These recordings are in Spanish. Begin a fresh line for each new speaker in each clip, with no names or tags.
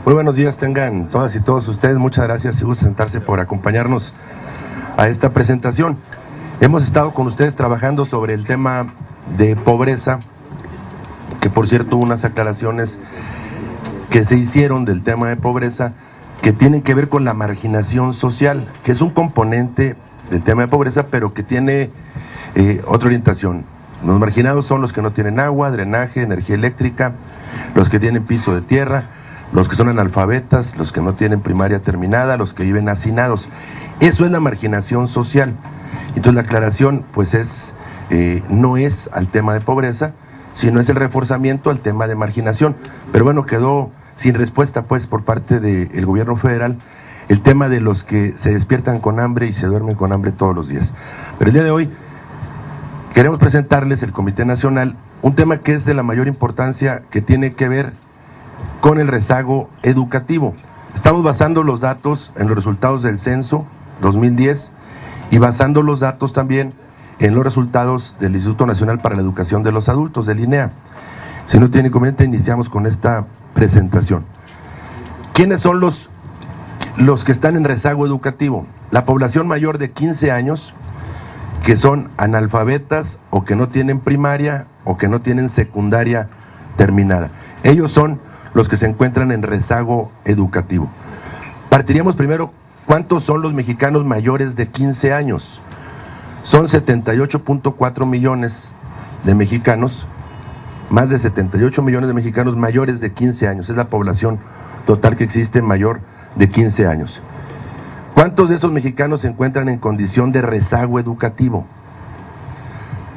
Muy buenos días tengan todas y todos ustedes. Muchas gracias y gusto sentarse por acompañarnos a esta presentación. Hemos estado con ustedes trabajando sobre el tema de pobreza, que por cierto hubo unas aclaraciones que se hicieron del tema de pobreza que tienen que ver con la marginación social, que es un componente del tema de pobreza, pero que tiene otra orientación. Los marginados son los que no tienen agua, drenaje, energía eléctrica, los que tienen piso de tierra, los que son analfabetas, los que no tienen primaria terminada, los que viven hacinados. Eso es la marginación social. Entonces la aclaración pues no es al tema de pobreza, sino es el reforzamiento al tema de marginación. Pero bueno, quedó sin respuesta pues por parte del gobierno federal el tema de los que se despiertan con hambre y se duermen con hambre todos los días. Pero el día de hoy queremos presentarles el Comité Nacional un tema que es de la mayor importancia, que tiene que ver con el rezago educativo. Estamos basando los datos en los resultados del censo 2010 y basando los datos también en los resultados del Instituto Nacional para la Educación de los Adultos, del INEA. Si no tiene inconveniente, iniciamos con esta presentación. ¿Quiénes son los que están en rezago educativo? La población mayor de 15 años, que son analfabetas o que no tienen primaria o que no tienen secundaria terminada. Ellos son los que se encuentran en rezago educativo. Partiríamos primero, ¿cuántos son los mexicanos mayores de 15 años? Son 78.4 millones de mexicanos, más de 78 millones de mexicanos mayores de 15 años, es la población total que existe mayor de 15 años. ¿Cuántos de esos mexicanos se encuentran en condición de rezago educativo?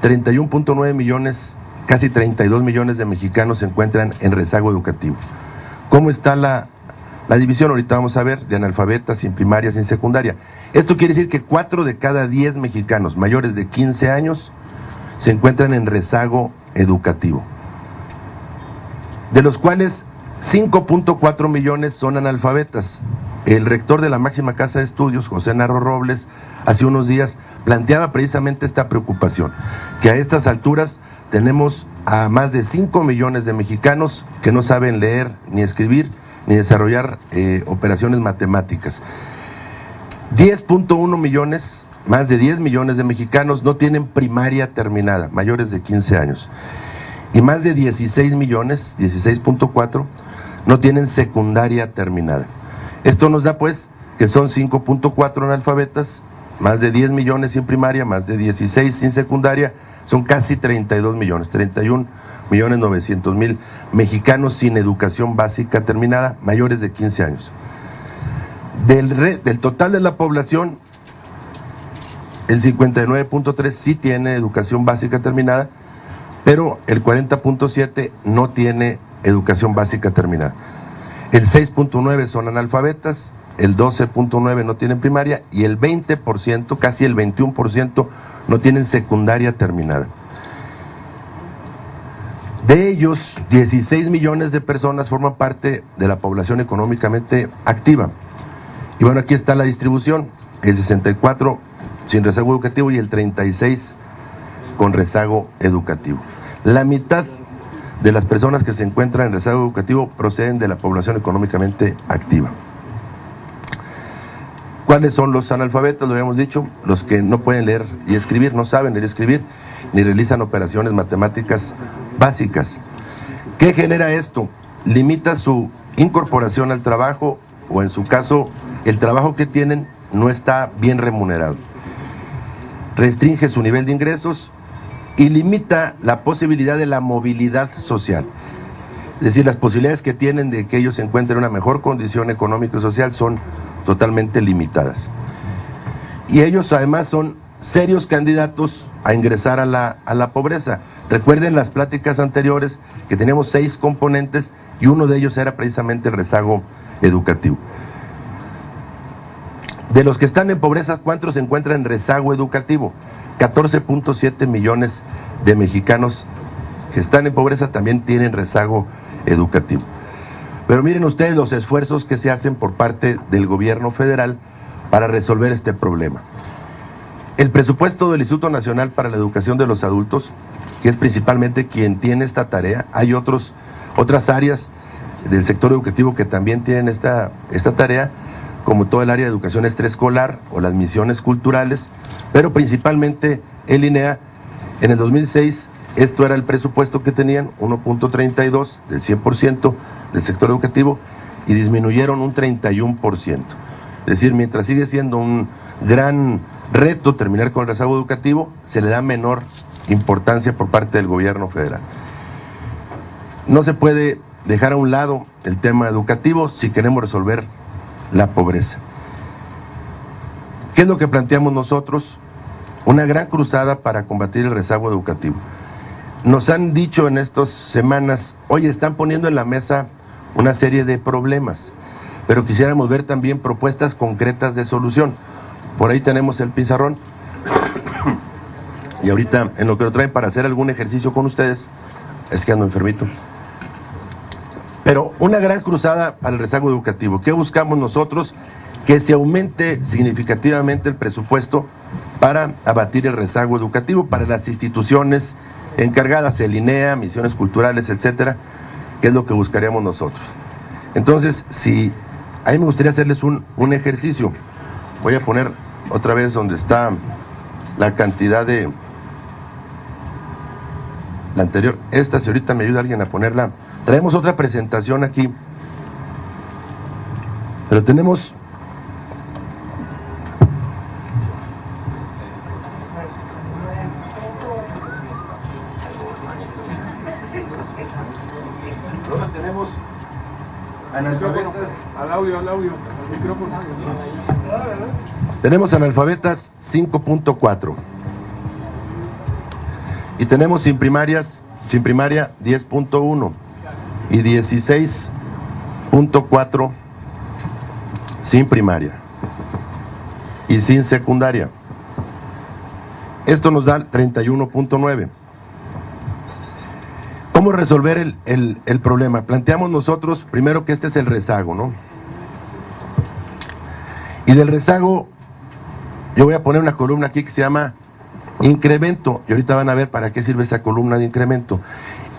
31.9 millones, casi 32 millones de mexicanos se encuentran en rezago educativo. ¿Cómo está la división? Ahorita vamos a ver, de analfabetas, sin primaria, sin secundaria. Esto quiere decir que 4 de cada 10 mexicanos mayores de 15 años se encuentran en rezago educativo, de los cuales 5.4 millones son analfabetas. El rector de la máxima casa de estudios, José Narro Robles, hace unos días planteaba precisamente esta preocupación, que a estas alturas tenemos a más de 5 millones de mexicanos que no saben leer, ni escribir, ni desarrollar operaciones matemáticas. 10.1 millones, más de 10 millones de mexicanos no tienen primaria terminada, mayores de 15 años. Y más de 16 millones, 16.4, no tienen secundaria terminada. Esto nos da pues que son 5.4 analfabetas, más de 10 millones sin primaria, más de 16 sin secundaria, son casi 32 millones, 31.900.000 mexicanos sin educación básica terminada, mayores de 15 años. Del total de la población, el 59.3 sí tiene educación básica terminada, pero el 40.7 no tiene educación básica terminada. El 6.9 son analfabetas, el 12.9 no tienen primaria y el 20%, casi el 21%, no tienen secundaria terminada. De ellos, 16 millones de personas forman parte de la población económicamente activa. Y bueno, aquí está la distribución, el 64 sin rezago educativo y el 36 con rezago educativo. La mitad de las personas que se encuentran en rezago educativo proceden de la población económicamente activa. ¿Cuáles son los analfabetas? Lo habíamos dicho, los que no pueden leer y escribir, no saben leer y escribir, ni realizan operaciones matemáticas básicas. ¿Qué genera esto? Limita su incorporación al trabajo, o en su caso, el trabajo que tienen no está bien remunerado. Restringe su nivel de ingresos y limita la posibilidad de la movilidad social. Es decir, las posibilidades que tienen de que ellos se encuentren en una mejor condición económica y social son totalmente limitadas. Y ellos además son serios candidatos a ingresar a la pobreza. Recuerden las pláticas anteriores que teníamos 6 componentes y uno de ellos era precisamente el rezago educativo. De los que están en pobreza, ¿cuántos se encuentran en rezago educativo? 14.7 millones de mexicanos que están en pobreza también tienen rezago educativo. Pero miren ustedes los esfuerzos que se hacen por parte del gobierno federal para resolver este problema. El presupuesto del Instituto Nacional para la Educación de los Adultos, que es principalmente quien tiene esta tarea, hay otras áreas del sector educativo que también tienen esta tarea, como todo el área de educación extraescolar o las misiones culturales, pero principalmente el INEA. En el 2006 esto era el presupuesto que tenían, 1.32 del 100% del sector educativo, y disminuyeron un 31%. Es decir, mientras sigue siendo un gran reto terminar con el rezago educativo, se le da menor importancia por parte del gobierno federal. No se puede dejar a un lado el tema educativo si queremos resolver la pobreza. ¿Qué es lo que planteamos nosotros? Una gran cruzada para combatir el rezago educativo. Nos han dicho en estas semanas, oye, están poniendo en la mesa una serie de problemas, pero quisiéramos ver también propuestas concretas de solución. Por ahí tenemos el pizarrón, y ahorita en lo que lo traen para hacer algún ejercicio con ustedes, es que ando enfermito. Pero una gran cruzada para el rezago educativo. ¿Qué buscamos nosotros? Que se aumente significativamente el presupuesto para abatir el rezago educativo, para las instituciones encargadas, el INEA, misiones culturales, etcétera, que es lo que buscaríamos nosotros. Entonces, a mí me gustaría hacerles un ejercicio. Voy a poner otra vez donde está la cantidad de la anterior. Esta, si ahorita me ayuda alguien a ponerla. Traemos otra presentación aquí, pero tenemos analfabetas.
Al audio, al micrófono.
Tenemos analfabetas 5.4 y tenemos sin primaria 10.1 y 16.4 sin primaria y sin secundaria. Esto nos da 31.9. ¿Cómo resolver el problema? Planteamos nosotros primero que este es el rezago, ¿no? Y del rezago yo voy a poner una columna aquí que se llama incremento, y ahorita van a ver para qué sirve esa columna de incremento.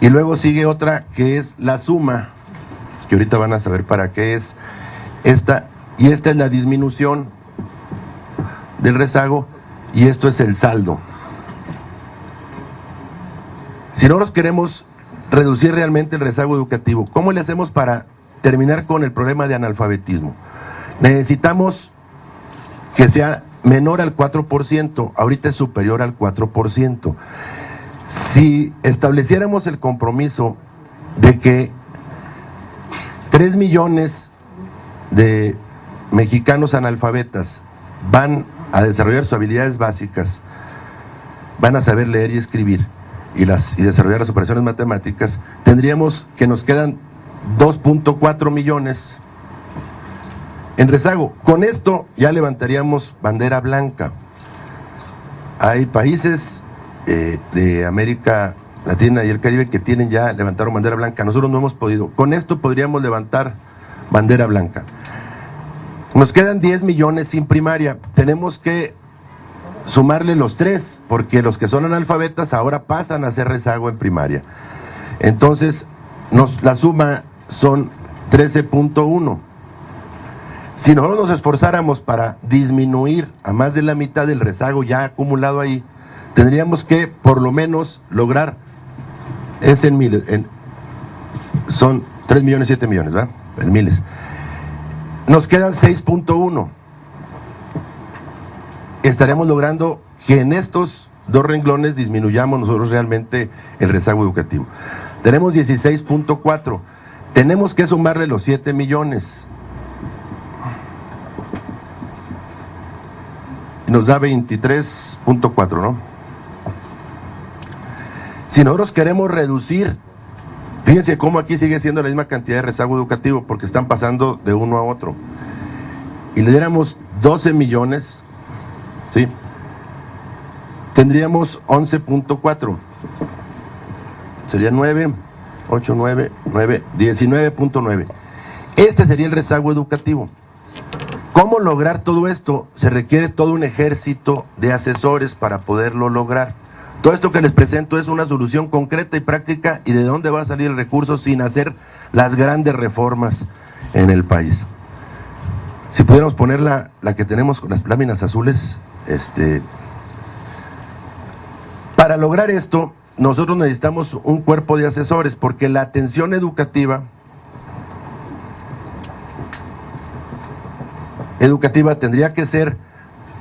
Y luego sigue otra que es la suma, que ahorita van a saber para qué es esta, y esta es la disminución del rezago, y esto es el saldo. Si nosotros queremos reducir realmente el rezago educativo, ¿cómo le hacemos para terminar con el problema de analfabetismo? Necesitamos que sea menor al 4%, ahorita es superior al 4%. Si estableciéramos el compromiso de que 3 millones de mexicanos analfabetas van a desarrollar sus habilidades básicas, van a saber leer y escribir y desarrollar las operaciones matemáticas, tendríamos que nos quedan 2.4 millones en rezago. Con esto ya levantaríamos bandera blanca. Hay países de América Latina y el Caribe que levantaron bandera blanca. Nosotros no hemos podido. Con esto podríamos levantar bandera blanca. Nos quedan 10 millones sin primaria. Tenemos que sumarle los 3, porque los que son analfabetas ahora pasan a hacer rezago en primaria. Entonces, la suma son 13.1. Si nosotros nos esforzáramos para disminuir a más de la mitad del rezago ya acumulado ahí, tendríamos que por lo menos lograr, son 3 millones, 7 millones, ¿verdad? En miles. Nos quedan 6.1. Estaríamos logrando que en estos dos renglones disminuyamos nosotros realmente el rezago educativo. Tenemos 16.4. Tenemos que sumarle los 7 millones. Nos da 23.4, ¿no? Si nosotros queremos reducir, fíjense cómo aquí sigue siendo la misma cantidad de rezago educativo, porque están pasando de uno a otro. Y le diéramos 12 millones, ¿sí? Tendríamos 11.4. Sería 9, 8, 9, 9, 19.9. Este sería el rezago educativo. ¿Cómo lograr todo esto? Se requiere todo un ejército de asesores para poderlo lograr. Todo esto que les presento es una solución concreta y práctica y de dónde va a salir el recurso sin hacer las grandes reformas en el país. Si pudiéramos poner la que tenemos con las láminas azules, para lograr esto, nosotros necesitamos un cuerpo de asesores, porque la atención educativa tendría que ser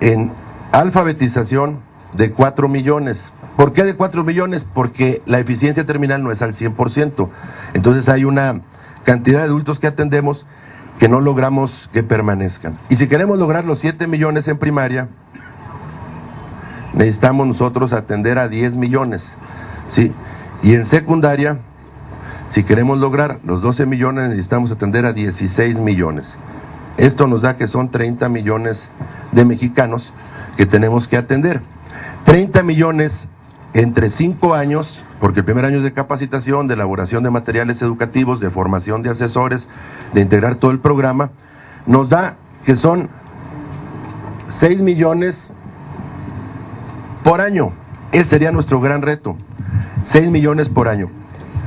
en alfabetización de 4 millones. ¿Por qué de 4 millones? Porque la eficiencia terminal no es al 100%. Entonces hay una cantidad de adultos que atendemos que no logramos que permanezcan. Y si queremos lograr los 7 millones en primaria, necesitamos nosotros atender a 10 millones, ¿sí? Y en secundaria, si queremos lograr los 12 millones, necesitamos atender a 16 millones. Esto nos da que son 30 millones de mexicanos que tenemos que atender. 30 millones entre 5 años, porque el primer año es de capacitación, de elaboración de materiales educativos, de formación de asesores, de integrar todo el programa, nos da que son 6 millones por año. Ese sería nuestro gran reto, 6 millones por año.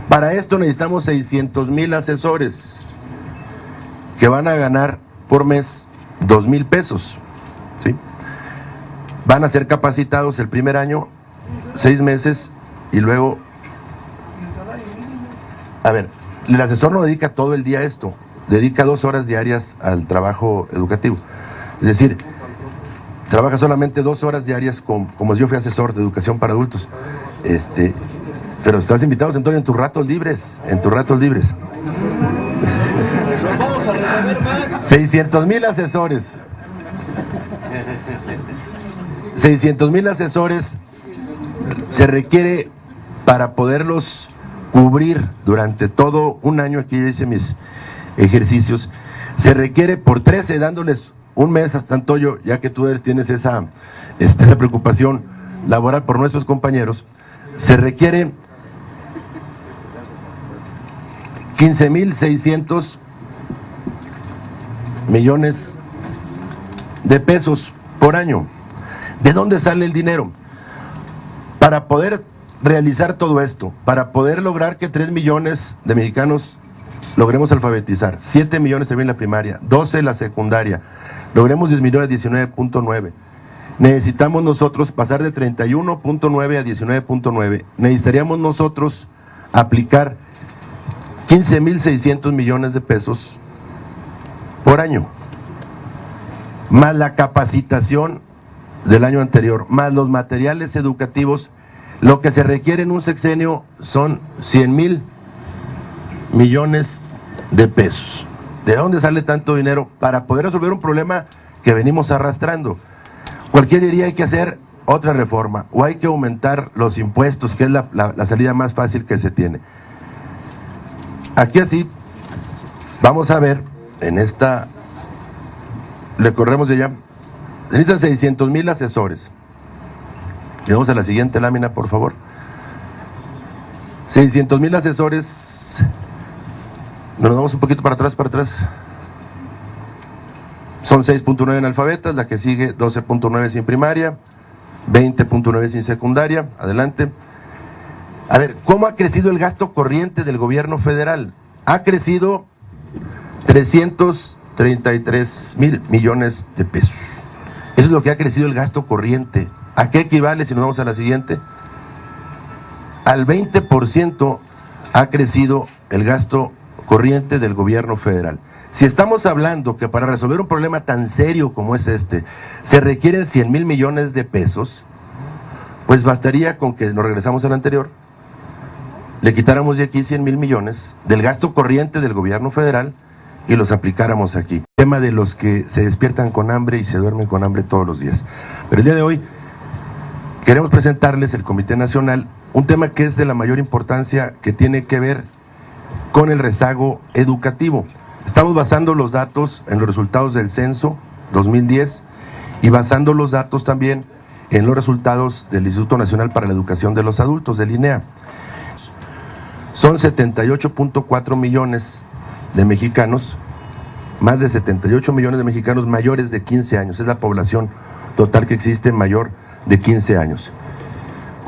Para esto necesitamos 600,000 asesores que van a ganar por mes 2,000 pesos, ¿sí? Van a ser capacitados el primer año, 6 meses, y luego, a ver, el asesor no dedica todo el día a esto, dedica 2 horas diarias al trabajo educativo. Es decir, trabaja solamente 2 horas diarias como yo fui asesor de educación para adultos. Pero estás invitado, Antonio, en tus ratos libres,
Vamos a resolver más.
600,000 asesores. 600,000 asesores se requiere para poderlos cubrir durante todo un año. Aquí yo hice mis ejercicios. Se requiere por 13, dándoles un mes a Santoyo, ya que tú tienes esa preocupación laboral por nuestros compañeros. Se requiere 15,600 millones de pesos por año. ¿De dónde sale el dinero? Para poder realizar todo esto, para poder lograr que 3 millones de mexicanos logremos alfabetizar, 7 millones terminen la primaria, 12 la secundaria, logremos disminuir a 19.9. Necesitamos nosotros pasar de 31.9 a 19.9. Necesitaríamos nosotros aplicar 15,600 millones de pesos por año, más la capacitación del año anterior, más los materiales educativos. Lo que se requiere en un sexenio son 100,000 millones de pesos. ¿De dónde sale tanto dinero para poder resolver un problema que venimos arrastrando? Cualquier diría hay que hacer otra reforma o hay que aumentar los impuestos, que es la salida más fácil que se tiene. Aquí así vamos a ver, en esta, le corremos de allá, se necesitan 600,000 asesores. Y vamos a la siguiente lámina, por favor. 600,000 asesores. Nos vamos un poquito para atrás. Son 6.9 analfabetas, la que sigue 12.9 sin primaria, 20.9 sin secundaria. Adelante. A ver, ¿cómo ha crecido el gasto corriente del gobierno federal? Ha crecido 333,000 millones de pesos. Eso es lo que ha crecido el gasto corriente. ¿A qué equivale si nos vamos a la siguiente? Al 20% ha crecido el gasto corriente del gobierno federal. Si estamos hablando que para resolver un problema tan serio como es se requieren 100,000 millones de pesos, pues bastaría con que nos regresamos al anterior, le quitáramos de aquí 100,000 millones del gasto corriente del gobierno federal y los aplicáramos aquí. El tema de los que se despiertan con hambre y se duermen con hambre todos los días. Pero el día de hoy queremos presentarles el Comité Nacional, un tema que es de la mayor importancia, que tiene que ver con el rezago educativo. Estamos basando los datos en los resultados del censo 2010 y basando los datos también en los resultados del Instituto Nacional para la Educación de los Adultos, del INEA. Son 78.4 millones de mexicanos, más de 78 millones de mexicanos mayores de 15 años, es la población total que existe mayor de 15 años.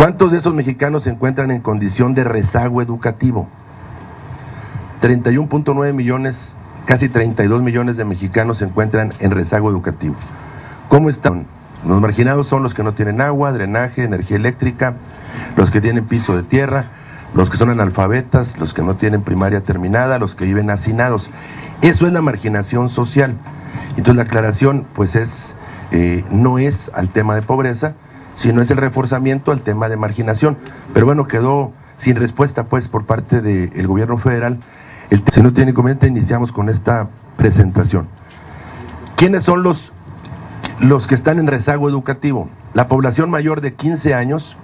¿Cuántos de esos mexicanos se encuentran en condición de rezago educativo? 31.9 millones, casi 32 millones de mexicanos se encuentran en rezago educativo. ¿Cómo están? Los marginados son los que no tienen agua, drenaje, energía eléctrica, los que tienen piso de tierra, los que son analfabetas, los que no tienen primaria terminada, los que viven hacinados. Eso es la marginación social. Entonces la aclaración pues no es al tema de pobreza, sino es el reforzamiento al tema de marginación. Pero bueno, quedó sin respuesta pues por parte del gobierno federal. Si no tiene inconveniente, iniciamos con esta presentación. ¿Quiénes son los que están en rezago educativo? La población mayor de 15 años,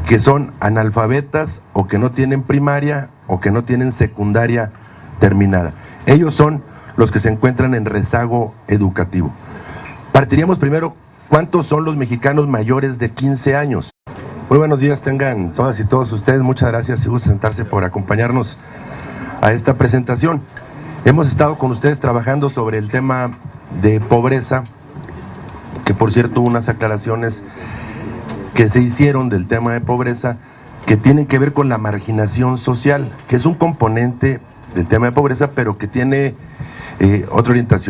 que son analfabetas o que no tienen primaria o que no tienen secundaria terminada. Ellos son los que se encuentran en rezago educativo. Partiríamos primero, ¿cuántos son los mexicanos mayores de 15 años? Muy buenos días tengan todas y todos ustedes. Muchas gracias, si gusta sentarse, por acompañarnos a esta presentación. Hemos estado con ustedes trabajando sobre el tema de pobreza, que por cierto hubo unas aclaraciones que se hicieron del tema de pobreza que tienen que ver con la marginación social, que es un componente del tema de pobreza, pero que tiene otra orientación.